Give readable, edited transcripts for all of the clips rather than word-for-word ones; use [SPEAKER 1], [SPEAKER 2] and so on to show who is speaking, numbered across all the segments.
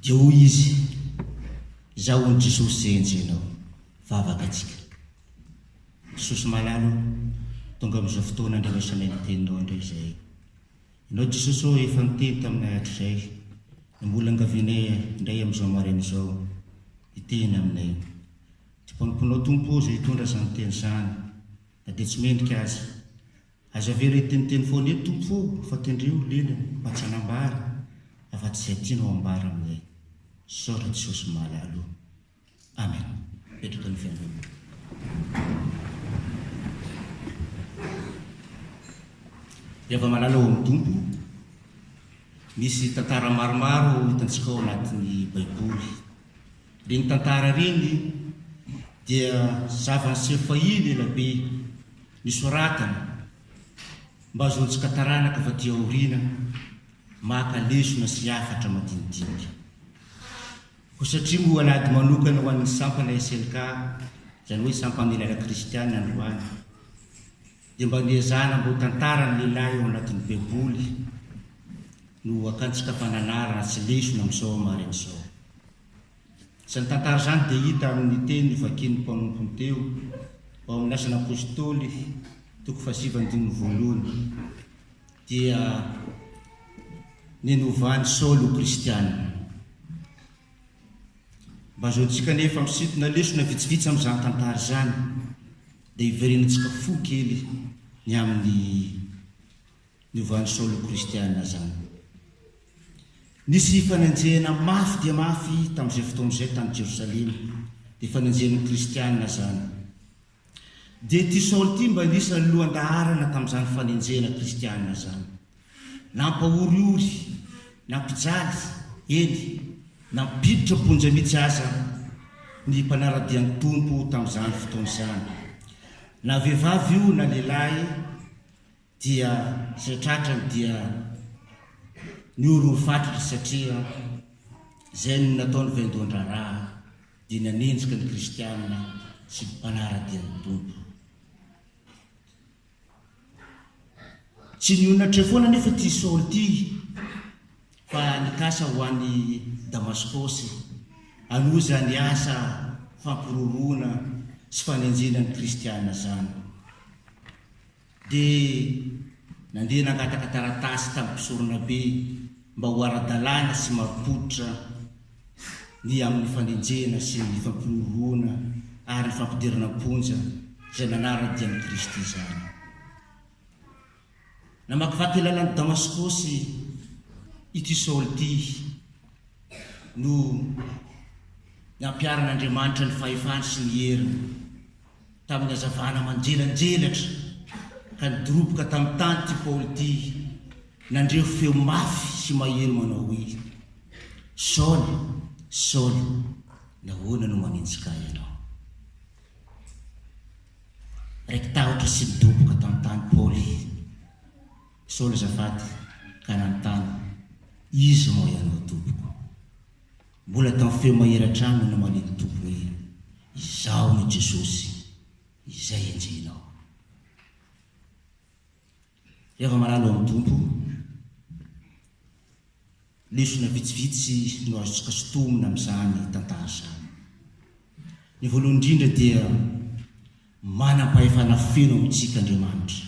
[SPEAKER 1] Dio izy zao on Jesosy enjenao vavaka atsika Jesosy malalo tonga am'izao fotoana andramasanay ny teninao indray zay inao Jesosy ô efa niteny taminay hatrizay ny mbola angavinay indray am'izao maraina zao iteny aminay ty mpamponao tompo zay hitondra zany teny zany na dia tsy mendrika aza avela iteniteny foana eto tompo fa tendreo lelany mba tsy hanambara afa-tsy zay tianao ambara aminay saora Jesosy malalo amen. Petraka ny fiangonana. Efa malala ao amin'ny tompo misy tantara maromaro hitantsika ao anatin'ny baiboly. Reny tantara reny dia zava-niseho fahiny elabe nisoratana mba azoantsika taranaka fa ty aoriana maka lesona sy afatra madinidinika. Ho satria moa alady manokana ho an'ny sampana SLK zany hoe sampana ilana kristiana androany dia mba niezana mbo tantara ny lehilahy ao anatin'ny baiboly no akantsika fananarana sy lesona amin'izao maraina izao. Zany tantara zany dia hita amin'ny teny vakin'ny mpanompony teo ao amin'ny asana apôstôly toko 7:2 dia ninovany Saolo kristiana. Mba azoantsika nefa misintona lesona vitsivitsy amin'izany tantara zany dia hiverenantsika fo kely ny amin'ny niovany Saolo kristiana zany. Nisy fanenjehana mafy dia mafy tamin'izay fotoan'izay tany Jerosalema dia fanenjehan'ny kristiana zany. Dia ty Saolo ty mba nisy lohan-daharana tamin'izany fanenjehana kristiana zany. Nampahoriory, nampijaly, eny, nampiditra ponja mihitsy aza ny mpanaradian'ny tompo tamin'izany fotoan'izany. Na vehivavy io na lehilahy dia zay tratrany dia niorory fatratra satria zay no nataony vaindohan-draharaha dia nanenjika ny kristiana sy mpanaradian'ny tompo. Tsy nionatra foana nefa ty Saolo ty fa nikasa ho an'ny Damaskosy hanoza ny asa fampiroroana sy fanenjena ny kristiana zany. Dia nandeha nangataka taratasy tamin'ny mpisorona be mba ho ara-dalàna sy mampoditra ny amin'ny fanenjena sy ny fampiroroana ary ny fampidirana ponja zay nanaradian'ny Kristy zany. Namakivaky lalan'ny Damaskosy ity Saolo ty no nampiaran'Andriamanitra ny fahefany sy ny heriny tamin'ny hazavana manjelanjelatra ka nidoroboka tamin'ny tany ty Paoly ty nandreo feo mafy sy mahery manao hoe Saolo, Saolo, nahoana no manenjika ianao? Raiky tahotra sy nidoboka tamin'ny tany Paoly. Saolo azafady ka nanontany, izy moa ianao tompoko? Mbola tamin'ny feo mahery hatrany no namaneny tompo hoe izao ny Jesosy izay enjenao. Efa malalo amin'ny tompo, lesona vitsivitsy no azontsika sotomina amin'izany tantara zany. Ny voalohany indrindra dia manam-pahefana feno amintsika Andriamanitra.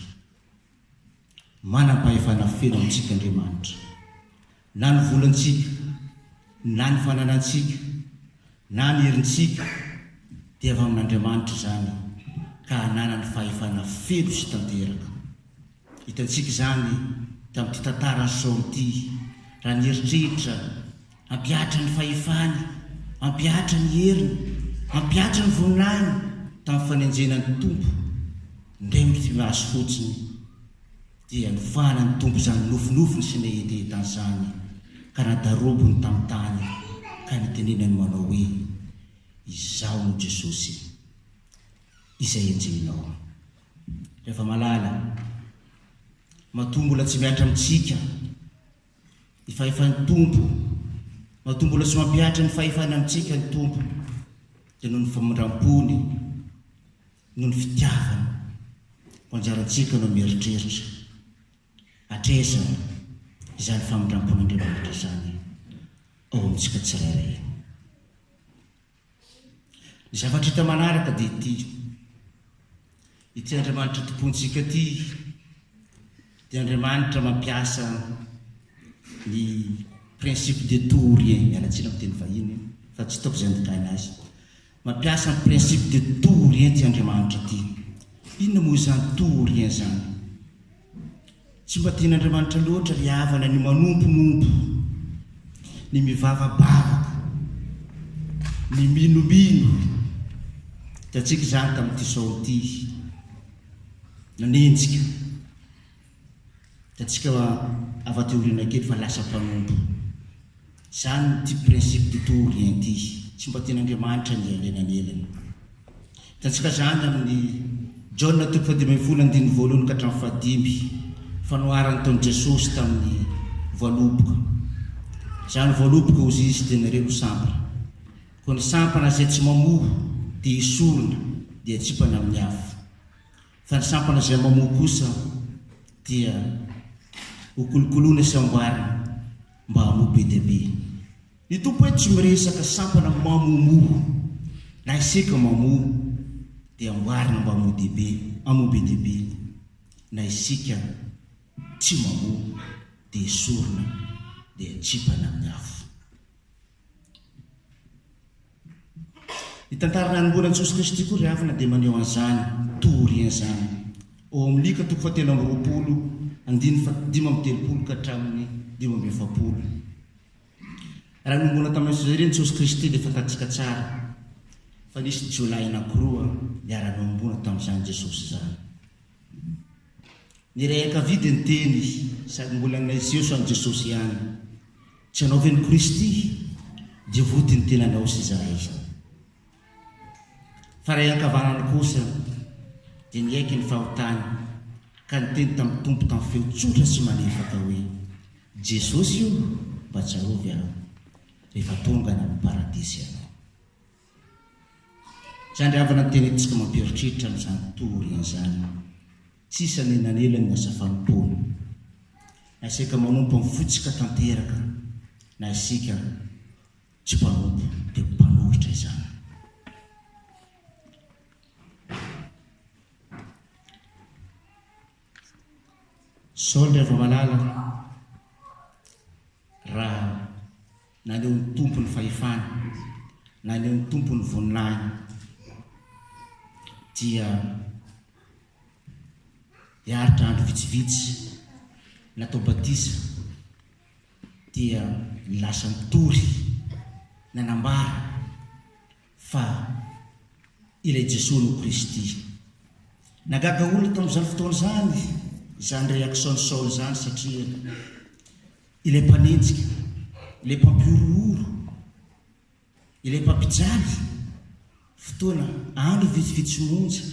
[SPEAKER 1] Manam-pahefana feno amintsika Andriamanitra. Na ny volantsika, na ny fananantsika, na ny herintsika dia avy amin'Andriamanitra zany ka hanana ny fahefana feno sy tanteraka. Hitantsika zany tamin'ity tantarany Saolo ty raha nieritreritra hampiatra ny fahefany, hampiatra ny heriny, hampiatra ny voninahiny tamin'ny fanenjenan'ny tompo. Ndray mity mahazo fotsiny dia nofana ny tompo zany nofinofiny sy nehetetany zany ka nadarobony tamin'ny tany ka nitenenany manao hoe izao no Jesosy izay enjenao. Rehefa malala matoa mbola tsy miatra amintsika ny fahefan'ny tompo, matoa mbola tsy mampiatra ny fahefana amintsika ny tompo dia noho ny famindram-pony, noho ny fitiavana ho anjarantsika no mieritreritra atreza izany famindram-pon'Andriamanitra zany. ao amintsika tsirairay. Ny zavatra hita manaraka dia ity Andriamanitra tompontsika ity dia Andriamanitra mampiasa ny principe de tout ou rien, mialatsina amin'ny teny vahiny fa tsy taoko izay andikana azy. Mampiasa ny principe de tout ou rien ty Andriamanitra ty. Inona moa izany tout ou rien zany? Tsy mba tian'Andriamanitra loatra ry havana ny manomponompo, ny mivavabavaka, ny minomino. Tatsika zany tamin'ity sao ity nanenjika. Tatsika avaty oriana kely fa lasa mpanompo. Zany ty principe de tout ou rien ty. Tsy mba tian'Andriamanitra ny alenanelany. Tatsika zany amin'ny John 15:15 ka hatramin'ny 5 fanoharany taon'i Jesosy tamin'ny voaloboka. Zany voaloboka ozy izy dia nareo sampana. Koa ny sampana izay tsy mamoho dia isorona dia tsipana amin'ny afo. Fa ny sampana izay mamoho kosa dia hokolokoloina sy amboarina mba hamoha be dia be. Ny tompo hoe tsy miresaka sampana mamomoho, na isika mamoho dia amboarina mba hamoha be dia be, na isika tsy mamoho dia isorona dia tsipana amin'ny afo. Ny tantara nanomboana Jesosy Kristy koa ry havana dia maneho an'izany tout ou rien zany. Ao amin'ny Lika 7:5-7 ka hatramin'ny 5:7. Raha nanomboana tamin'izay ireny Jesosy Kristy dia fantatsika tsara fa nisy Jolay anankiroa niara-nanomboana tamin'izany Jesosy zany. Ny ray ankavidy ny teny sady mbola naizeo so any Jesosy ihany. Tsy hanao ve ny Kristy dia voty ny tenanao sy izahay. Fa ray ankavanana kosa dia niaiky ny fahotany ka niteny tamin'ny tompo tamin'ny feo tsotra sy malefaka hoe Jesosy io mba tsarovy aho rehefa tonga ny amin'ny paradisy ianao. Zany ry havana ny teny antsika mampieritreritra amin'izany tout ou rien zany. Tsisy anenanelany na safanom-poana. Na isika manompo amin'ny fotsika tanteraka, na isika tsy mpanompo dia mpanohitra izany. Saoly rehefa malala raha naneho ny tompo ny fahefana, naneho ny tompo ny voninahiny dia hiaritra andro vitsivitsy natao batisa dia lasa nitory nanambara fa ilay Jesosy no Kristy. Nagaga olona tamin'izany fotoana zany izany réaction ny Saoly zany satria ilay mpanenjika, ilay mpampiorooro, ilay mpampijaly fotoana andro vitsivitsy monja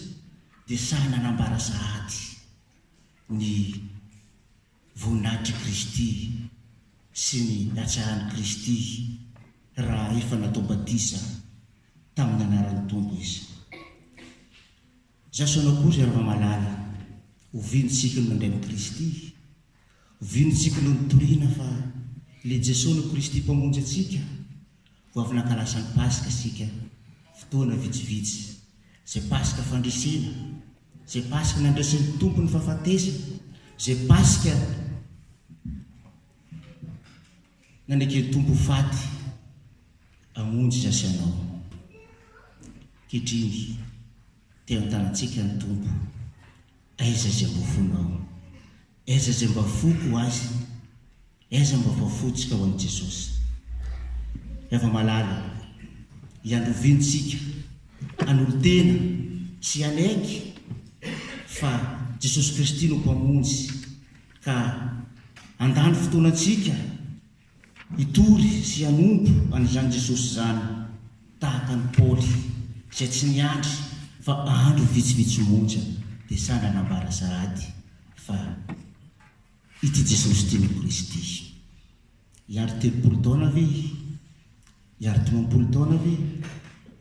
[SPEAKER 1] dia sahy nanambara sahady ny voninahitry Kristy sy ny hatsahan'i Kristy raha efa natao batisa tamin'ny anaran'ny tompo izy. Zasoana koa zay raha malala ovinitsika ny mandray ny Kristy, ovinitsika no nitoriana fa le Jesosy no Kristy mpamonjy atsika vao avy nankalasa ny Pasika sika fotoana vitsivitsy. Zay Pasika fandresena, zay Pasika nandraisan'ny tompo ny fahafatesana, zay Pasika nanaiky tompo faty amonjy zasy anao. Kehitriny teo an-tanantsika ny tompo, aiza zay mba fonao, aiza zay mba foko azy, aiza mba vafotsika ho an'i Jesosy. Efa malala iandrovintsika an'olon-tena sy anaiky fa Jesosy Kristy no mpamonjy ka andany fotoanantsika hitory sy hanompo an'izany Jesosy zany tahaka ny Paoly izay tsy niandry fa andro vitsivitsy monja dia sady nanambara sahady fa ity Jesosy ity no Kristy. Iandro 30 taona ve, iandro 50 taona ve,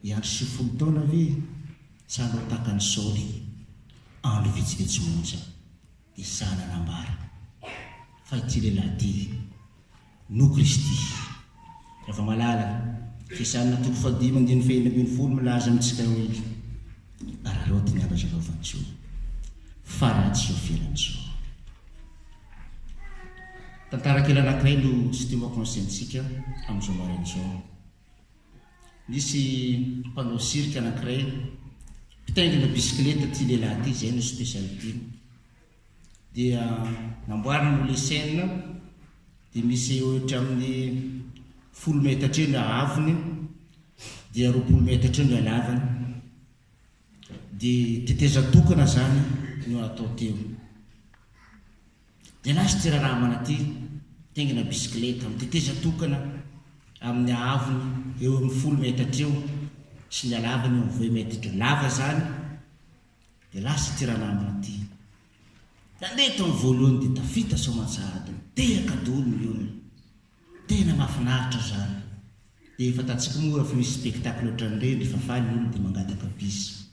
[SPEAKER 1] iandro 90 taona ve, sanao tahaka ny Saoly andro vitsivitsy monja dia sady nanambara fa ity lehilahy ity no Kristy. rehefa malala fisanina toko fadimy andiny fehina ambiny folo milaza amitsika hoe araroty ny anatra vaovantso fa ratsy eo fialan'izao. Tantara kely anankiray no sy tiamako ansaintsika amin'izao marain'izao. Nisy mpanao sirika anankiray mpitaingina bisikileta ty lehilahy ty, zay no spécialité. Dia namboarina no le scène dia misy ohatra amin'ny 10 metatra eo ny avony dia 20 metatra eo ny alavany, dia teteza tokana zany no atao teo. Dia lasy ty raha ty taingina bisikileta teteza tokana amin'ny avony eo amin'ny 10 metatra eo sy ny alavany eo 20 metatra lava zany. Dia lasy ty raha ty nandeha tao voalohany dia tafita soamantsahady tehaka dolony io, tena mahafinaritra zany. Dia efa tatsika moa fa misy spectacle ohatran'ireny rehefa faly olo dia mangataka bisy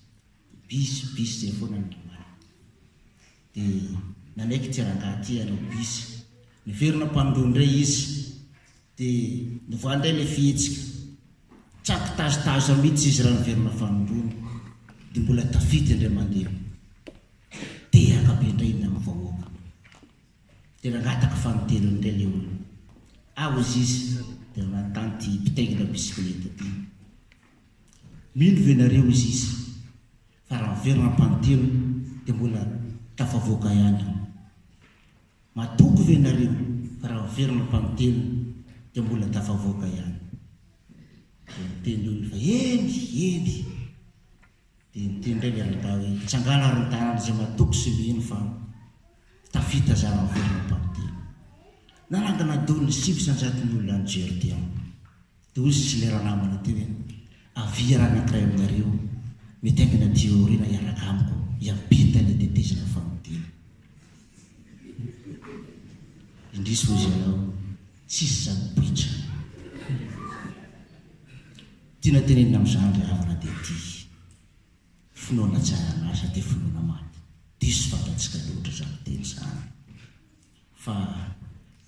[SPEAKER 1] zay foana ny lamana. Dia nanaiky ty rangahy ty anao bisy niverina mpandroa ndray izy, dia nivoandray le fihetsika tsaky tazitazo mihitsy izy raha niverina fandrony, dia mbola tafita indray mandeha tehaka be indray ny amin'ny vahoaka. Dia nangataka fanontelo indray le olo ao izy dia nantany ty mpitaingina bisikileta ty, mino ve nareo izy fa raha miverina mpanontelo dia mbola tafavoaka ihany, matoko ve nareo fa raha miverina mpanontelo dia mbola tafavoaka ihany. Dia niteny olo fa eny dia nitendray le rangahy hoe tsangala aron-tanana zay matoko sy mino fa tafita za raha miverina mpanontelo. Nalangana dolony 500 olona nijery ty ao. Dia ozy sy le raha namana ty hoe avia raha anankiray aminareo mitaingina tiorina hiaraka amiko hiampita le tetezana fanontelo. Indrisy ozy ianao tsisy zany poitra tiana tenenina amin'izany ry havana dia ty finoana tsara nasa dia finoana maty, diso fantatsika loatra zany teny zany. Fa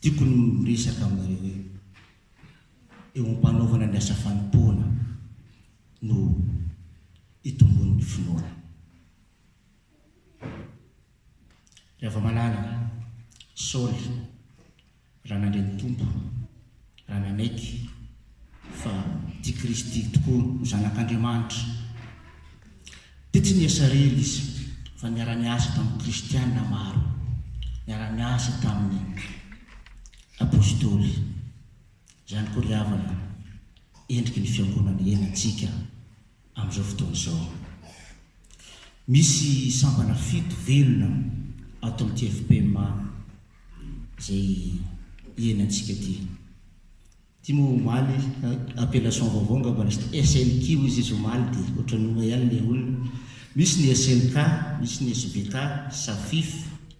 [SPEAKER 1] tiako ny miresaka aminareo hoe eo ampanaovana ny asa fanompoana no itombon'ny finoana. Rehefa malala Saoly raha nandreny tompo raha nanaiky fa ty Kristy tokoa no zanak'Andriamanitra, dia tsy niasa rery izy fa niara-niasa tamin'ny kristianina maro, niara-niasa tamin'ny apôstôly. Zany koa ry havana endriky ny fiangonana ienantsika amin'izao fotoana izao. Misy sambana 7 velona ato amin'ny TFPMA zay ienantsika ty. Ty moa omaly appellation vaovao ngamba SLQ izy omaly dia ohatran'ny hoe ihany le olona. Misy ny SLK, misy ny SBK, SAFIF,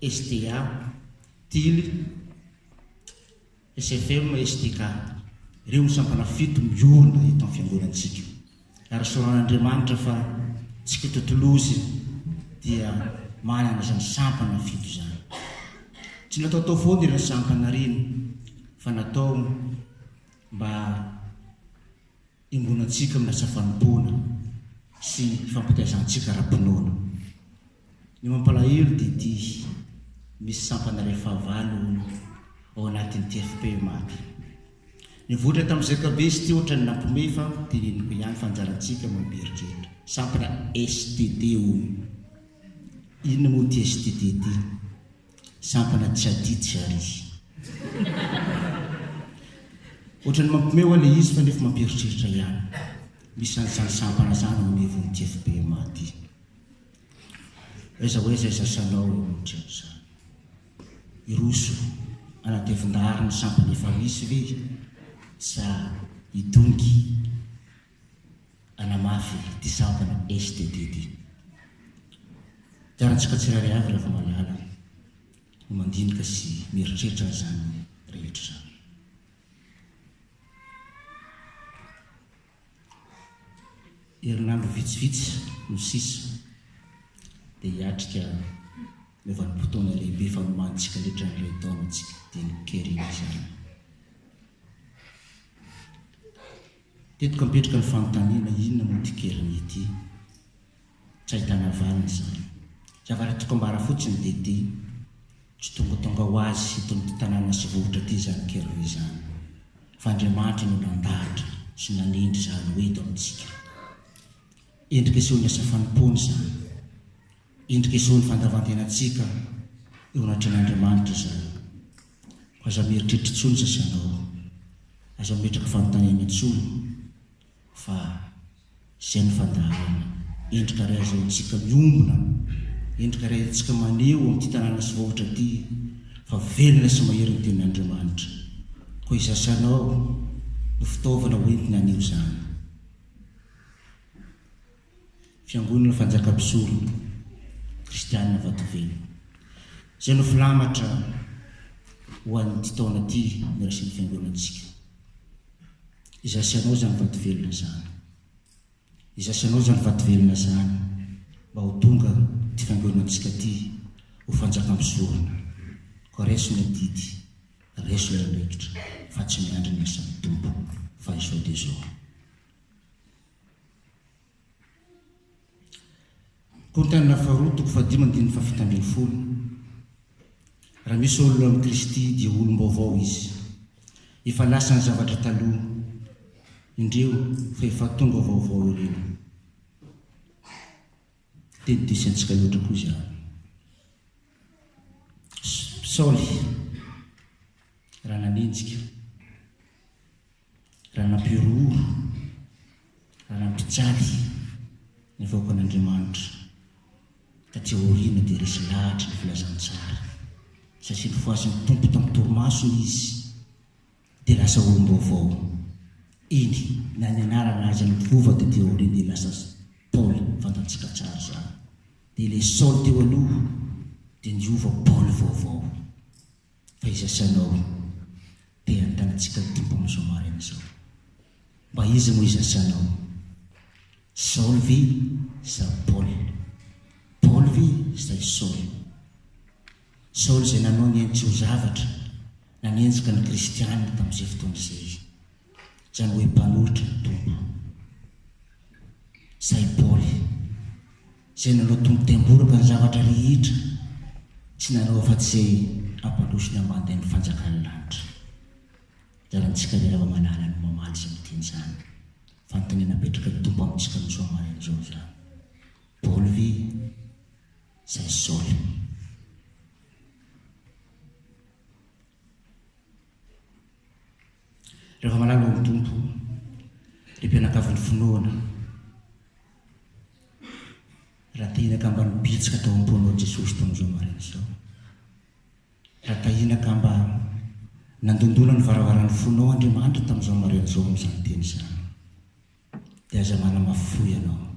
[SPEAKER 1] STA, TIL, SFM, STK. Ireo misampana 7 miorona eto amin'ny fiangonantsika. Ary soran'Andriamanitra fa tsika tontolozy dia manana zany sampana 7 zany. Tsy natao tao foana ireny sampana reny fa natao mba imbonantsika amin'ny asa fanompoana sy fampitaizantsika ara-pinoana. Ny mampalahelo dia ty misy sampana rehefa 9 ao anatin'ny TFPMA ty. Nivoatra tamin'izay kabe sy ty ohatra ny nampome fa teneniko ihany fanjarantsika mampieritreritra. Sampana STD io. Inona moa ty STD ty? Sampana tsaditsy ary. Ohatra ny mampome ho le izy fa nefa mampieritreritra ihany. Misy an'izany sampana zany ao anivon'ny TFPMA ty. Aiza hoe zay sasanao ohatra zany. Iroso anaty evin-dahary ny sampana efa misy ve sa idongy anamafy ty sampana STD ty. Tiarantsika tsirairay avy rehefa malala no mandinika sy mieritreritra zany rehetra zany. Herinandro vitsivitsy no sisa dia hiatrika mevanim-potoana lehibe fanomantsika letra n'ilay taona tsika dia nikeriny zany. tetika mipetraka ny fanontaniana inona moa tikeriny ity tsy ahitana valiny zany zavatra toko ambara fotsiny dia ty tsy tongatonga ho azy itony tanàna sy vovotra ty zany keriny zany fa Andriamanitra no nandahatra sy nanindry zany hoe eto amintsika endrika iseho asa fanompony zany endrika iseho ny fandavantenatsika eo anatren'Andriamanitra zany fa aza mieritreritra intsony sasanao aza mipetraka fanontaniana intsony fa izay ny fandahana endrika ray azahoantsika miombona endrika ray antsika maneho amin'ity tanàna sy vovotra ty fa velona sy mahery ny tenin'Andriamanitra koa izasanao no fitaovana hoentiny anio zany fiangonana fanjakam-pisorona kristianina vatovelo izay no filamatra ho an'ity taona ty mirasin'ny fiangonantsika izasanao zany vatovelona zany izasanao zany vatovelona zany mba ho tonga ty fiangonantsika ty ho fanjakam-pisorona ko reso ny didy reso ny andraikitra fa tsy miandry ny asan'ny tompo fa izao dia zao kontanina faharoa toko fahadimy andininy fahafitambin'ny folo raha misy olona amin'ny Kristy dia olom-baovao izy efa lasa ny zavatra taloha indreo fa efa tonga vaovao ireo teny disantsika loatra koa zany Saoly raha nanenjika raha nampiroro raha nampijaly ny vahoakan'Andriamanitra taty aoriana dia resy lahatra ny filazantsara satria ny foasin'ny tompo tamin'ny torimasony izy dia lasa olom-baovao iny na ny anarana azy amin'ny vova taty aoriana dia lasa Paoly fantatsika tsara zany dia ilay Saoly teo aloha dia niova Paoly vaovao fa izasanao dia antanantsika ny tompo amin'izao marina zao mba izy moa izasanao Saoly ve sa Paoly Paoly ve sa Saoly Saoly izay nanao ny haintsy ho zavatra nanenjika ny kristianina tamin'izay fotoana izay zany hoe mpanolotra ny tompo say Paoly izay nanao tombo-temboraka ny zavatra rehetra tsy nanao afa-tsy izay ampandrosony ambandany ny fanjakan'ny lanitra zarantsika rehefa manala ny mamaly izay miteny zany fanontaniana apetraka ny tompo amintsika amin'izao marina zao zany Paoly ve say Saoly rehefa malala amin'ny tompo le mpianakavin'ny finoana raha tahinaka mba nibitsika tao am-poanao Jesosy tamin'izao marina zao raha tahinaka mba nandondona ny varavaran'ny fonao Andriamanitra tamin'izao marina zao amin'izany teny zany dia aza manamafoy ianao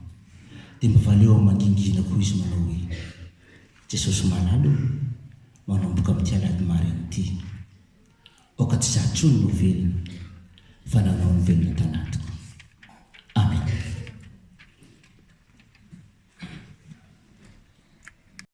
[SPEAKER 1] dia mivaleo amangingina koa izy manao hoe Jesosy malalo manomboka amin'ity alady marina ity oka tsy zaho intsony no velona fa nanao ny velona tanaty